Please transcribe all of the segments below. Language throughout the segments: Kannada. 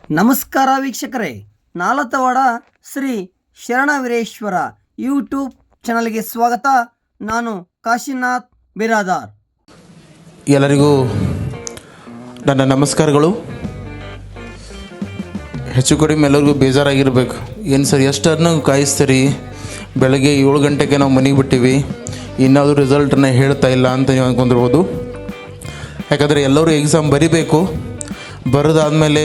ನಮಸ್ಕಾರ ವೀಕ್ಷಕರೇ, ನಾಲತವಾಡ ಶ್ರೀ ಶರಣವೀರೇಶ್ವರ ಯೂಟ್ಯೂಬ್ ಚಾನಲ್ಗೆ ಸ್ವಾಗತ. ನಾನು ಕಾಶಿನಾಥ್ ಬಿರಾದಾರ್. ಎಲ್ಲರಿಗೂ ನನ್ನ ನಮಸ್ಕಾರಗಳು. ಹೆಚ್ಚು ಕಡಿಮೆ ಎಲ್ಲರಿಗೂ ಬೇಜಾರಾಗಿರ್ಬೇಕು. ಏನು ಸರ್ ಎಷ್ಟನ್ನು ಕಾಯಿಸ್ತೀರಿ, ಬೆಳಗ್ಗೆ 7 ಗಂಟೆಗೆ ನಾವು ಮನೆಗೆ ಬಿಟ್ಟಿವಿ, ಇನ್ನಾದರೂ ರಿಸಲ್ಟನ್ನು ಹೇಳ್ತಾ ಇಲ್ಲ ಅಂತ ನೀವು ಅಂದ್ಕೊಂಡಿರ್ಬೋದು. ಯಾಕಂದರೆ ಎಲ್ಲರೂ ಎಕ್ಸಾಮ್ ಬರಿಬೇಕು, ಬರೋದಾದಮೇಲೆ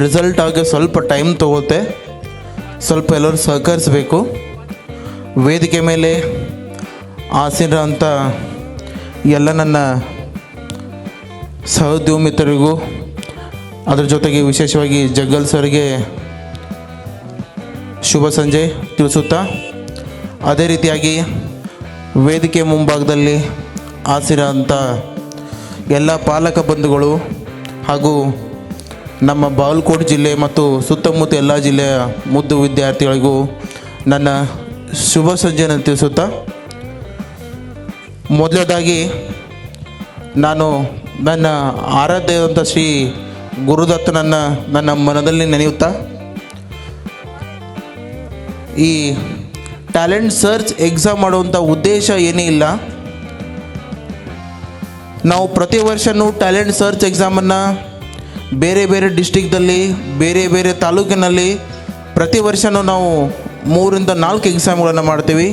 ರಿಸಲ್ಟ್ ಆಗಿ ಸ್ವಲ್ಪ ಟೈಮ್ ತೊಗೊಳುತ್ತೆ. ಸ್ವಲ್ಪ ಎಲ್ಲರೂ ಸಹಕರಿಸಬೇಕು. ವೇದಿಕೆ ಮೇಲೆ ಆಸೀನ ಅಂತ ಎಲ್ಲ ನನ್ನ ಸಹೋದ್ಯೋಮಿತರಿಗೂ, ಅದರ ಜೊತೆಗೆ ವಿಶೇಷವಾಗಿ ಜಗ್ಗಲ್ ಸರ್ಗೆ ಶುಭ ಸಂಜೆ ತಿಳಿಸುತ್ತಾ, ಅದೇ ರೀತಿಯಾಗಿ ವೇದಿಕೆ ಮುಂಭಾಗದಲ್ಲಿ ಆಸೀನ ಅಂತ ಎಲ್ಲ ಪಾಲಕ ಬಂಧುಗಳು ಹಾಗೂ ನಮ್ಮ ಬಾಗಲಕೋಟೆ ಜಿಲ್ಲೆ ಮತ್ತು ಸುತ್ತಮುತ್ತ ಎಲ್ಲ ಜಿಲ್ಲೆಯ ಮುದ್ದು ವಿದ್ಯಾರ್ಥಿಗಳಿಗೂ ನನ್ನ ಶುಭ ಸಂಜೆಯನ್ನು ತಿಳಿಸುತ್ತಾ, ಮೊದಲನೇದಾಗಿ ನಾನು ನನ್ನ ಆರಾಧ್ಯವಂತ ಶ್ರೀ ಗುರುದತ್ತನನ್ನು ನನ್ನ ಮನದಲ್ಲಿ ನೆನೆಯುತ್ತಾ, ಈ ಟ್ಯಾಲೆಂಟ್ ಸರ್ಚ್ ಎಕ್ಸಾಮ್ ಮಾಡುವಂಥ ಉದ್ದೇಶ ಏನೇ ಇಲ್ಲ. ನಾವು ಪ್ರತಿ ವರ್ಷವೂ ಟ್ಯಾಲೆಂಟ್ ಸರ್ಚ್ ಎಕ್ಸಾಮನ್ನು ಬೇರೆ ಬೇರೆ ಡಿಸ್ಟಿಕ್ದಲ್ಲಿ, ಬೇರೆ ಬೇರೆ ತಾಲೂಕಿನಲ್ಲಿ ಪ್ರತಿ ವರ್ಷವೂ ನಾವು 3 ರಿಂದ 4 ಎಕ್ಸಾಮ್ಗಳನ್ನು ಮಾಡ್ತೀವಿ.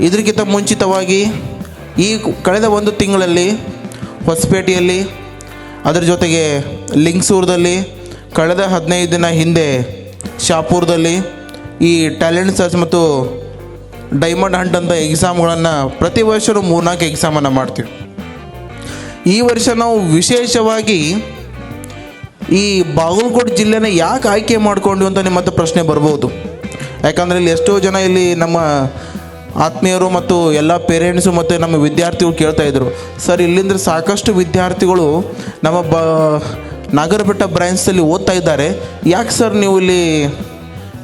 ಇದಕ್ಕಿಂತ ಮುಂಚಿತವಾಗಿ ಈ ಕಳೆದ 1 ತಿಂಗಳಲ್ಲಿ ಹೊಸಪೇಟೆಯಲ್ಲಿ, ಅದರ ಜೊತೆಗೆ ಲಿಂಗಸೂರದಲ್ಲಿ, ಕಳೆದ 15 ದಿನ ಹಿಂದೆ ಶಾಪುರದಲ್ಲಿ ಈ ಟ್ಯಾಲೆಂಟ್ ಸರ್ಚ್ ಮತ್ತು ಡೈಮಂಡ್ ಹಂಟ್ ಅಂತ ಎಕ್ಸಾಮ್ಗಳನ್ನು ಪ್ರತಿ ವರ್ಷವೂ 3-4 ಎಕ್ಸಾಮನ್ನು ಮಾಡ್ತೀವಿ. ಈ ವರ್ಷ ನಾವು ವಿಶೇಷವಾಗಿ ಈ ಬಾಗಲಕೋಟೆ ಜಿಲ್ಲೆನ ಯಾಕೆ ಆಯ್ಕೆ ಮಾಡಿಕೊಂಡ್ವಿ ಅಂತ ನಿಮ್ಮ ಹತ್ರ ಪ್ರಶ್ನೆ ಬರ್ಬೋದು. ಯಾಕಂದರೆ ಇಲ್ಲಿ ಎಷ್ಟೋ ಜನ ಇಲ್ಲಿ ನಮ್ಮ ಆತ್ಮೀಯರು ಮತ್ತು ಎಲ್ಲ ಪೇರೆಂಟ್ಸು ಮತ್ತು ನಮ್ಮ ವಿದ್ಯಾರ್ಥಿಗಳು ಕೇಳ್ತಾಯಿದ್ರು, ಸರ್ ಇಲ್ಲಿಂದ ಸಾಕಷ್ಟು ವಿದ್ಯಾರ್ಥಿಗಳು ನಮ್ಮ ನಾಗರಬೆಟ್ಟ ಬ್ರಾಂಚ್ದಲ್ಲಿ ಓದ್ತಾ ಇದ್ದಾರೆ, ಯಾಕೆ ಸರ್ ನೀವು ಇಲ್ಲಿ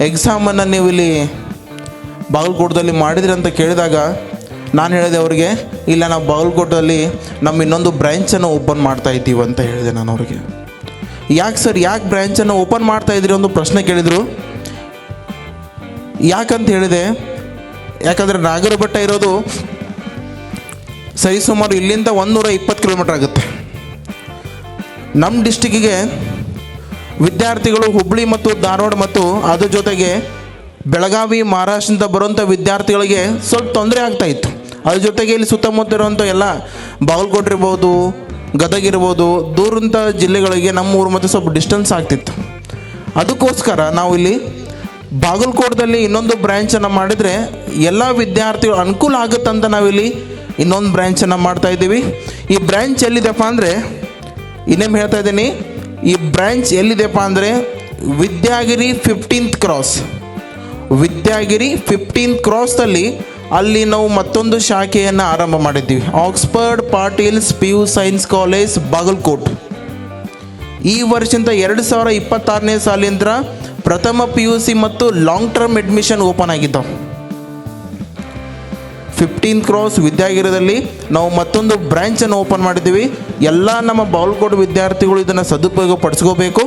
ಎಕ್ಸಾಮನ್ನು ನೀವು ಇಲ್ಲಿ ಬಾಗಲಕೋಟದಲ್ಲಿ ಮಾಡಿದ್ರಿ ಅಂತ ಕೇಳಿದಾಗ ನಾನು ಹೇಳಿದೆ ಅವರಿಗೆ, ಇಲ್ಲ ನಾವು ಬಾಗಲಕೋಟದಲ್ಲಿ ನಮ್ಮ ಇನ್ನೊಂದು ಬ್ರ್ಯಾಂಚನ್ನು ಓಪನ್ ಮಾಡ್ತಾ ಇದ್ದೀವಿ ಅಂತ ಹೇಳಿದೆ ನಾನು ಅವ್ರಿಗೆ. ಯಾಕೆ ಸರ್, ಯಾಕೆ ಬ್ರ್ಯಾಂಚನ್ನು ಓಪನ್ ಮಾಡ್ತಾ ಇದ್ದೀರಿ ಒಂದು ಪ್ರಶ್ನೆ ಕೇಳಿದರು. ಯಾಕಂತ ಹೇಳಿದೆ, ಯಾಕಂದರೆ ನಾಗರಬೆಟ್ಟ ಇರೋದು ಸರಿಸುಮಾರು ಇಲ್ಲಿಂದ 120 ಕಿಲೋಮೀಟ್ರ್ ಆಗುತ್ತೆ. ನಮ್ಮ ಡಿಸ್ಟಿಕ್ಕಿಗೆ ವಿದ್ಯಾರ್ಥಿಗಳು ಹುಬ್ಬಳ್ಳಿ ಮತ್ತು ಧಾರವಾಡ ಮತ್ತು ಅದ್ರ ಜೊತೆಗೆ ಬೆಳಗಾವಿ, ಮಹಾರಾಷ್ಟ್ರದಿಂದ ಬರುವಂಥ ವಿದ್ಯಾರ್ಥಿಗಳಿಗೆ ಸ್ವಲ್ಪ ತೊಂದರೆ ಆಗ್ತಾಯಿತ್ತು. ಅದ್ರ ಜೊತೆಗೆ ಇಲ್ಲಿ ಸುತ್ತಮುತ್ತ ಇರುವಂಥ ಎಲ್ಲ ಬಾಗಲಕೋಟೆ ಇರ್ಬೋದು, ಗದಗ ಇರ್ಬೋದು, ದೂರಂಥ ಜಿಲ್ಲೆಗಳಿಗೆ ನಮ್ಮ ಊರು ಮತ್ತು ಸ್ವಲ್ಪ ಡಿಸ್ಟೆನ್ಸ್ ಆಗ್ತಿತ್ತು. ಅದಕ್ಕೋಸ್ಕರ ನಾವು ಇಲ್ಲಿ ಬಾಗಲಕೋಟದಲ್ಲಿ ಇನ್ನೊಂದು ಬ್ರ್ಯಾಂಚನ್ನು ಮಾಡಿದರೆ ಎಲ್ಲ ವಿದ್ಯಾರ್ಥಿಗಳು ಅನುಕೂಲ ಆಗುತ್ತಂತ ನಾವಿಲ್ಲಿ ಇನ್ನೊಂದು ಬ್ರ್ಯಾಂಚನ್ನು ಮಾಡ್ತಾಯಿದ್ದೀವಿ. ಈ ಬ್ರ್ಯಾಂಚ್ ಎಲ್ಲಿದೆಪ್ಪ ಅಂದರೆ, ಇನ್ನೇನು ಹೇಳ್ತಾ ಇದ್ದೀನಿ, ಈ ಬ್ರ್ಯಾಂಚ್ ಎಲ್ಲಿದೆಪ್ಪ ಅಂದರೆ Vidyagiri 15th cross, Vidyagiri 15th ಕ್ರಾಸ್ದಲ್ಲಿ ಅಲ್ಲಿ ನಾವು ಮತ್ತೊಂದು ಶಾಖೆಯನ್ನು ಆರಂಭ ಮಾಡಿದ್ದೀವಿ. Oxford Patil's PU science college Bagalkot. ಈ ವರ್ಷದಿಂದ 2026ನೇ ಸಾಲಿಂದ ಪ್ರಥಮ PUC ಮತ್ತು ಲಾಂಗ್ ಟರ್ಮ್ ಅಡ್ಮಿಷನ್ ಓಪನ್ ಆಗಿದ್ದಾವೆ. 15th ಕ್ರಾಸ್ ವಿದ್ಯಾಗಿರಿದಲ್ಲಿ ನಾವು ಮತ್ತೊಂದು ಬ್ರ್ಯಾಂಚನ್ನು ಓಪನ್ ಮಾಡಿದ್ದೀವಿ. ಎಲ್ಲ ನಮ್ಮ ಬಾಗಲಕೋಟೆ ವಿದ್ಯಾರ್ಥಿಗಳು ಇದನ್ನು ಸದುಪಯೋಗ ಪಡಿಸ್ಕೋಬೇಕು.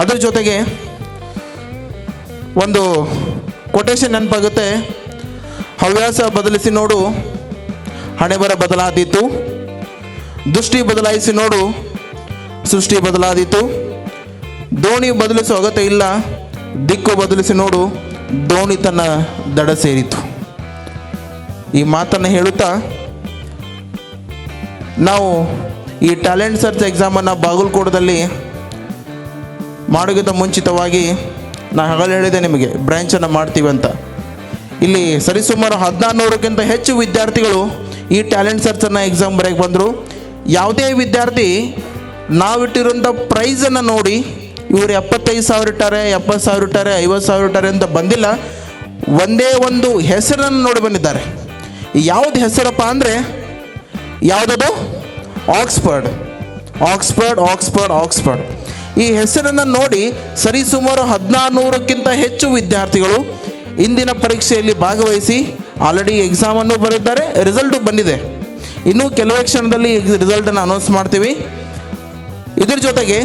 ಅದರ ಜೊತೆಗೆ ಒಂದು ಕೊಟೇಶನ್ ನೆನಪಾಗುತ್ತೆ, ಹವ್ಯಾಸ ಬದಲಿಸಿ ನೋಡು ಹಣೆಬರ ಬದಲಾದೀತು, ದೃಷ್ಟಿ ಬದಲಾಯಿಸಿ ನೋಡು ಸೃಷ್ಟಿ ಬದಲಾದೀತು, ದೋಣಿ ಬದಲಿಸೋ ಅಗತ್ಯ ಇಲ್ಲ, ದಿಕ್ಕು ಬದಲಿಸಿ ನೋಡು ದೋಣಿ ತನ್ನ ದಡ ಸೇರಿತು. ಈ ಮಾತನ್ನು ಹೇಳುತ್ತಾ ನಾವು ಈ ಟ್ಯಾಲೆಂಟ್ ಸರ್ಚ್ ಎಕ್ಸಾಮನ್ನು ಬಾಗಲಕೋಟದಲ್ಲಿ ಮಾಡೋಕ್ಕಿಂತ ಮುಂಚಿತವಾಗಿ ನಾನು ಹಗಲು ಹೇಳಿದೆ ನಿಮಗೆ ಬ್ರ್ಯಾಂಚನ್ನು ಮಾಡ್ತೀವಿ ಅಂತ. ಇಲ್ಲಿ ಸರಿಸುಮಾರು 1400ಕ್ಕಿಂತ ಹೆಚ್ಚು ವಿದ್ಯಾರ್ಥಿಗಳು ಈ ಟ್ಯಾಲೆಂಟ್ ಸರ್ಚನ್ನು ಎಕ್ಸಾಮ್ ಬರೆಯಕ್ಕೆ ಬಂದರು. ಯಾವುದೇ ವಿದ್ಯಾರ್ಥಿ ನಾವಿಟ್ಟಿರುವಂಥ ಪ್ರೈಸನ್ನು ನೋಡಿ ಇವರು 75,000 ಇಟ್ಟಾರೆ, 70,000 ಇಟ್ಟಾರೆ, 50,000 ಇಟ್ಟಾರೆ ಅಂತ ಬಂದಿಲ್ಲ. ಒಂದೇ ಒಂದು ಹೆಸರನ್ನು ನೋಡಿ ಬಂದಿದ್ದಾರೆ. ಯಾವುದು ಹೆಸರಪ್ಪ ಅಂದರೆ ಯಾವುದದು? Oxford, Oxford, Oxford, Oxford. ಈ ಹೆಸರನ್ನು ನೋಡಿ ಸರಿಸುಮಾರು 1400ಕ್ಕಿಂತ ಹೆಚ್ಚು ವಿದ್ಯಾರ್ಥಿಗಳು ಇಂದಿನ ಪರೀಕ್ಷೆಯಲ್ಲಿ ಭಾಗವಹಿಸಿ ಆಲ್ರೆಡಿ ಎಕ್ಸಾಮನ್ನು ಬರೆದಿದ್ದಾರೆ. ರಿಸಲ್ಟು ಬಂದಿದೆ. ಇನ್ನೂ ಕೆಲವೇ ಕ್ಷಣದಲ್ಲಿ ರಿಸಲ್ಟನ್ನು ಅನೌನ್ಸ್ ಮಾಡ್ತೀವಿ. ಇದರ ಜೊತೆಗೆ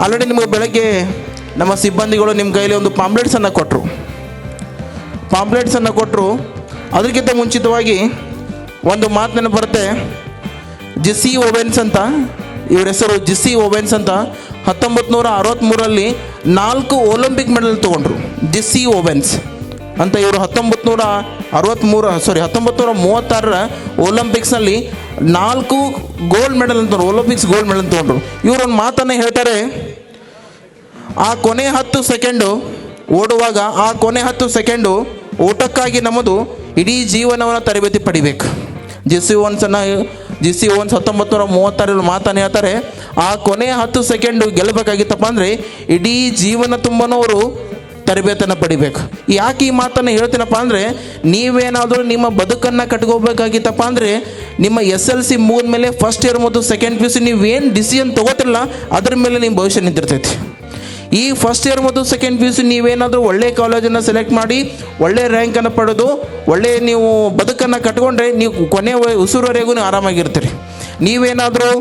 ಆಲ್ರೆಡಿ ನಿಮಗೆ ಬೆಳಗ್ಗೆ ನಮ್ಮ ಸಿಬ್ಬಂದಿಗಳು ನಿಮ್ಮ ಕೈಲಿ ಒಂದು ಪಾಂಪ್ಲೆಟ್ಸನ್ನು ಕೊಟ್ಟರು. ಅದಕ್ಕಿಂತ ಮುಂಚಿತವಾಗಿ ಒಂದು ಮಾತನ್ನು ಬರುತ್ತೆ, ಜೆಸ್ಸಿ ಓವೆನ್ಸ್ ಅಂತ, ಇವ್ರ ಹೆಸರು ಜೆಸ್ಸಿ ಓವೆನ್ಸ್ ಅಂತ. 1963ರಲ್ಲಿ 4 ಒಲಿಂಪಿಕ್ ಮೆಡಲ್ ತೊಗೊಂಡ್ರು. ಜೆಸ್ಸಿ ಓವೆನ್ಸ್ ಅಂತ ಇವರು 1936ರ ಒಲಿಂಪಿಕ್ಸ್ನಲ್ಲಿ 4 ಗೋಲ್ಡ್ ಮೆಡಲ್ ಅಂತ ಒಲಿಂಪಿಕ್ಸ್ ಗೋಲ್ಡ್ ಮೆಡಲ್ ತೊಗೊಂಡ್ರು. ಇವರು ಒಂದು ಮಾತನ್ನು ಹೇಳ್ತಾರೆ, ಆ ಕೊನೆ 10 ಸೆಕೆಂಡು ಓಡುವಾಗ, ಆ ಕೊನೆ 10 ಸೆಕೆಂಡು ಓಟಕ್ಕಾಗಿ ನಮ್ಮದು ಇಡೀ ಜೀವನವನ್ನು ತರಬೇತಿ ಪಡಿಬೇಕು. ಜೆಸ್ಸಿ ಓವೆನ್ಸ್ 1936ರಲ್ಲಿ ಮಾತನ್ನು ಹೇಳ್ತಾರೆ, ಆ ಕೊನೆ 10 ಸೆಕೆಂಡು ಗೆಲ್ಲಬೇಕಾಗಿತ್ತಪ್ಪ ಅಂದರೆ ಇಡೀ ಜೀವನ ತುಂಬನೂ ಅವರು ತರಬೇತಿಯನ್ನು ಪಡಿಬೇಕು. ಯಾಕೆ ಈ ಮಾತನ್ನು ಹೇಳ್ತೀನಪ್ಪ ಅಂದರೆ, ನೀವೇನಾದರೂ ನಿಮ್ಮ ಬದುಕನ್ನು ಕಟ್ಕೋಬೇಕಾಗಿತ್ತಪ್ಪ ಅಂದರೆ ನಿಮ್ಮ SLC ಮುಗಿದ ಮೇಲೆ ಫಸ್ಟ್ ಇಯರ್ ಮತ್ತು ಸೆಕೆಂಡ್ PUC ನೀವೇನು ಡಿಸಿಷನ್ ತೊಗೋತಿರಲ್ಲ ಅದ್ರ ಮೇಲೆ ನಿಮ್ಮ ಭವಿಷ್ಯ ನಿಂತಿರ್ತೈತಿ. ಈ ಫಸ್ಟ್ ಇಯರ್ ಮತ್ತು ಸೆಕೆಂಡ್ PUC ನೀವೇನಾದರೂ ಒಳ್ಳೆ ಕಾಲೇಜನ್ನು ಸೆಲೆಕ್ಟ್ ಮಾಡಿ ಒಳ್ಳೆ ರ್ಯಾಂಕನ್ನು ಪಡೆದು ಒಳ್ಳೆಯ ನೀವು ಬದುಕನ್ನು ಕಟ್ಕೊಂಡ್ರೆ ನೀವು ಕೊನೆ ಉಸಿರುವರೆಗೂ ನೀವು ಆರಾಮಾಗಿರ್ತೀರಿ. ನೀವೇನಾದರೂ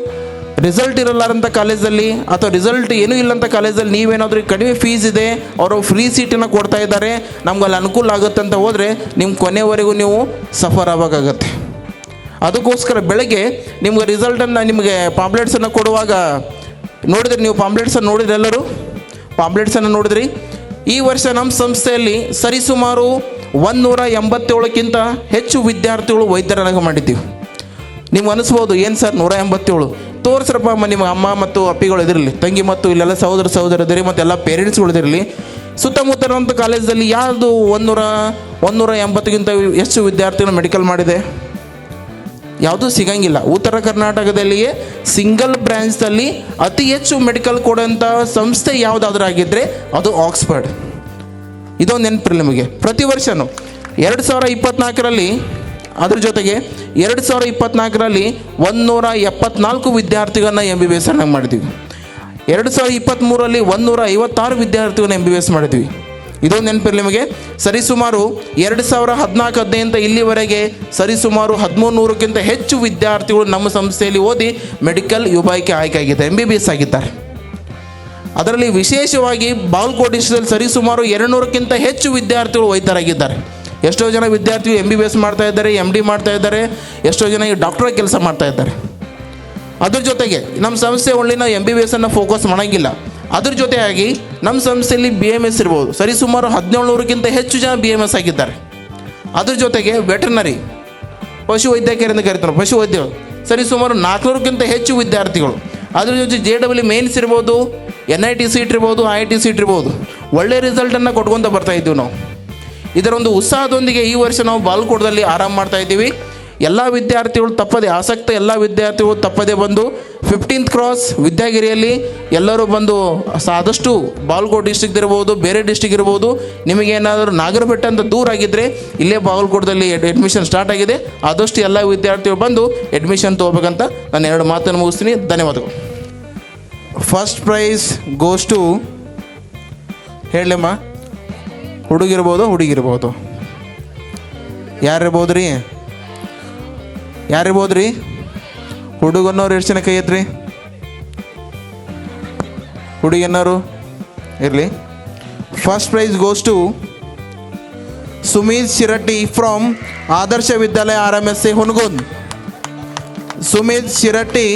ರಿಸಲ್ಟ್ ಇರಲ್ಲಾರಂಥ ಕಾಲೇಜಲ್ಲಿ ಅಥವಾ ರಿಸಲ್ಟ್ ಏನೂ ಇಲ್ಲಂಥ ಕಾಲೇಜಲ್ಲಿ ನೀವೇನಾದರೂ ಕಡಿಮೆ ಫೀಸ್ ಇದೆ, ಅವರು ಫ್ರೀ ಸೀಟನ್ನು ಕೊಡ್ತಾ ಇದ್ದಾರೆ, ನಮ್ಗೆ ಅಲ್ಲಿ ಅನುಕೂಲ ಆಗುತ್ತೆ ಅಂತ ಹೋದರೆ ನಿಮ್ಮ ಕೊನೆವರೆಗೂ ನೀವು ಸಫರ್ ಆಗೋಕ್ಕಾಗತ್ತೆ. ಅದಕ್ಕೋಸ್ಕರ ಬೆಳಗ್ಗೆ ನಿಮ್ಗೆ ರಿಸಲ್ಟನ್ನು ನಿಮಗೆ ಪಾಂಪ್ಲೆಟ್ಸನ್ನು ಕೊಡುವಾಗ ನೋಡಿದ್ರಿ, ನೀವು ಪಾಂಪ್ಲೆಟ್ಸನ್ನು ನೋಡಿದ್ರಿ, ಎಲ್ಲರೂ ಪಾಂಪ್ಲೆಟ್ಸನ್ನು ನೋಡಿದ್ರಿ. ಈ ವರ್ಷ ನಮ್ಮ ಸಂಸ್ಥೆಯಲ್ಲಿ ಸರಿಸುಮಾರು 187ಕ್ಕಿಂತ ಹೆಚ್ಚು ವಿದ್ಯಾರ್ಥಿಗಳು ವೈದ್ಯರನ್ನಾಗಿ ಮಾಡಿದ್ದೀವಿ. ನಿಮ್ಗೆ ಅನಿಸ್ಬೋದು, ಏನು ಸರ್ 187 ತೋರಿಸ್ರಪ್ಪ ನಿಮ್ಮ ಅಮ್ಮ ಮತ್ತು ಅಪ್ಪಿಗಳು ಇದಿರಲಿ, ತಂಗಿ ಮತ್ತು ಇಲ್ಲೆಲ್ಲ ಸಹೋದರದಿರಿ ಮತ್ತು ಎಲ್ಲ ಪೇರೆಂಟ್ಸ್ಗಳಿದಿರಲಿ. ಸುತ್ತಮುತ್ತಲಿರುವಂಥ ಕಾಲೇಜಲ್ಲಿ ಯಾವುದು 180ಕ್ಕಿಂತ ಹೆಚ್ಚು ವಿದ್ಯಾರ್ಥಿಗಳು ಮೆಡಿಕಲ್ ಮಾಡಿದೆ? ಯಾವುದೂ ಸಿಗಂಗಿಲ್ಲ. ಉತ್ತರ ಕರ್ನಾಟಕದಲ್ಲಿಯೇ ಸಿಂಗಲ್ ಬ್ರ್ಯಾಂಚ್ದಲ್ಲಿ ಅತಿ ಹೆಚ್ಚು ಮೆಡಿಕಲ್ ಕೊಡುವಂಥ ಸಂಸ್ಥೆ ಯಾವುದಾದ್ರೂ ಆಗಿದ್ದರೆ ಅದು ಆಕ್ಸ್ಫರ್ಡ್. ಇದೊಂದು ನೆನಪಿರಲಿ ನಿಮಗೆ. ಪ್ರತಿ ವರ್ಷವೂ 2024ರಲ್ಲಿ ಅದ್ರ ಜೊತೆಗೆ 2024ರಲ್ಲಿ 174 ವಿದ್ಯಾರ್ಥಿಗಳನ್ನ MBBS ಮಾಡಿದ್ವಿ. 2023ರಲ್ಲಿ 156 ವಿದ್ಯಾರ್ಥಿಗಳನ್ನ MBBS ಮಾಡಿದ್ವಿ. ಇದೊಂದು ನೆನಪಿರಲಿ ನಿಮಗೆ. ಸರಿಸುಮಾರು 2014-15 ಇಲ್ಲಿವರೆಗೆ ಸರಿಸುಮಾರು 1300ಕ್ಕಿಂತ ಹೆಚ್ಚು ವಿದ್ಯಾರ್ಥಿಗಳು ನಮ್ಮ ಸಂಸ್ಥೆಯಲ್ಲಿ ಓದಿ ಮೆಡಿಕಲ್ ವಿಭಾಗಕ್ಕೆ ಆಯ್ಕೆಯಾಗಿದ್ದಾರೆ, MBBS ಆಗಿದ್ದಾರೆ. ಅದರಲ್ಲಿ ವಿಶೇಷವಾಗಿ ಬಾಗಲಕೋಟೆ ಡಿಸ್ಟ್ರಿಕ್ಟಲ್ಲಿ ಸರಿಸುಮಾರು 200ಕ್ಕಿಂತ ಹೆಚ್ಚು ವಿದ್ಯಾರ್ಥಿಗಳು ವೈದ್ಯರಾಗಿದ್ದಾರೆ. ಎಷ್ಟೋ ಜನ ವಿದ್ಯಾರ್ಥಿಗಳು MBBS ಮಾಡ್ತಾ ಇದ್ದಾರೆ, MD ಮಾಡ್ತಾ ಇದ್ದಾರೆ, ಎಷ್ಟೋ ಜನ ಈ ಡಾಕ್ಟರ್ ಕೆಲಸ ಮಾಡ್ತಾ ಇದ್ದಾರೆ. ಅದ್ರ ಜೊತೆಗೆ ನಮ್ಮ ಸಂಸ್ಥೆ ಒಳ್ಳೆ ನಾವು MBBSನ್ನು ಫೋಕಸ್ ಮಾಡೋಂಗಿಲ್ಲ. ಅದ್ರ ಜೊತೆಯಾಗಿ ನಮ್ಮ ಸಂಸ್ಥೆಯಲ್ಲಿ BMS ಇರ್ಬೋದು, ಸರಿಸುಮಾರು 1700ಕ್ಕಿಂತ ಹೆಚ್ಚು ಜನ BMS ಆಗಿದ್ದಾರೆ. ಅದ್ರ ಜೊತೆಗೆ ವೆಟರ್ನರಿ ಪಶು ವೈದ್ಯಕೀಯ ಎಂದು ಕರೀತಾರೆ, ಪಶು ವೈದ್ಯರು ಸರಿಸುಮಾರು 400ಕ್ಕಿಂತ ಹೆಚ್ಚು ವಿದ್ಯಾರ್ಥಿಗಳು. ಅದ್ರ ಜೊತೆ JEE ಮೇನ್ಸ್ ಇರ್ಬೋದು, NIT ಸೀಟ್ ಇರ್ಬೋದು, IIT ಸೀಟ್ ಇರ್ಬೋದು, ಒಳ್ಳೆ ರಿಸಲ್ಟನ್ನು ಕೊಟ್ಕೊತ ಬರ್ತಾ ಇದ್ದೀವಿ ನಾವು. ಇದರೊಂದು ಉತ್ಸಾಹದೊಂದಿಗೆ ಈ ವರ್ಷ ನಾವು ಬಾಗಲಕೋಟದಲ್ಲಿ ಆರಂಭ ಮಾಡ್ತಾ ಇದ್ದೀವಿ. ಎಲ್ಲ ವಿದ್ಯಾರ್ಥಿಗಳು ತಪ್ಪದೆ, ಆಸಕ್ತ ಎಲ್ಲ ವಿದ್ಯಾರ್ಥಿಗಳು ತಪ್ಪದೆ ಬಂದು 15th ಕ್ರಾಸ್ ವಿದ್ಯಾಗಿರಿಯಲ್ಲಿ ಎಲ್ಲರೂ ಬಂದು ಆದಷ್ಟು ಬಾಗಲಕೋಟೆ ಡಿಸ್ಟ್ರಿಕ್ಟ್ ಇರ್ಬೋದು, ಬೇರೆ ಡಿಸ್ಟ್ರಿಕ್ಟ್ ಇರ್ಬೋದು, ನಿಮಗೇನಾದರೂ ನಾಗರಬೆಟ್ಟ ಅಂತ ದೂರ ಆಗಿದ್ದರೆ ಇಲ್ಲೇ ಬಾಗಲಕೋಟದಲ್ಲಿ ಅಡ್ಮಿಷನ್ ಸ್ಟಾರ್ಟ್ ಆಗಿದೆ. ಆದಷ್ಟು ಎಲ್ಲ ವಿದ್ಯಾರ್ಥಿಗಳು ಬಂದು ಅಡ್ಮಿಷನ್ ತೊಗೋಬೇಕಂತ ನಾನು 2 ಮಾತನ್ನು ಮುಗಿಸ್ತೀನಿ. ಧನ್ಯವಾದಗಳು. ಫಸ್ಟ್ ಪ್ರೈಸ್ ಗೋಸ್ ಟು, ಹೇಳಮ್ಮ, ಹುಡುಗಿರ್ಬೋದು, ಯಾರಿರ್ಬೋದು ರೀ? ಹುಡುಗನ್ನೋರು ಎಷ್ಟು ಜನ ಕೈ ಎತ್ರಿ? ಹುಡುಗಿಯನ್ನೋರು ಇರಲಿ. First prize goes to Sumit Shiratti from Adarsh Vidyalaya RMSA Hungund. Sumit Shiratti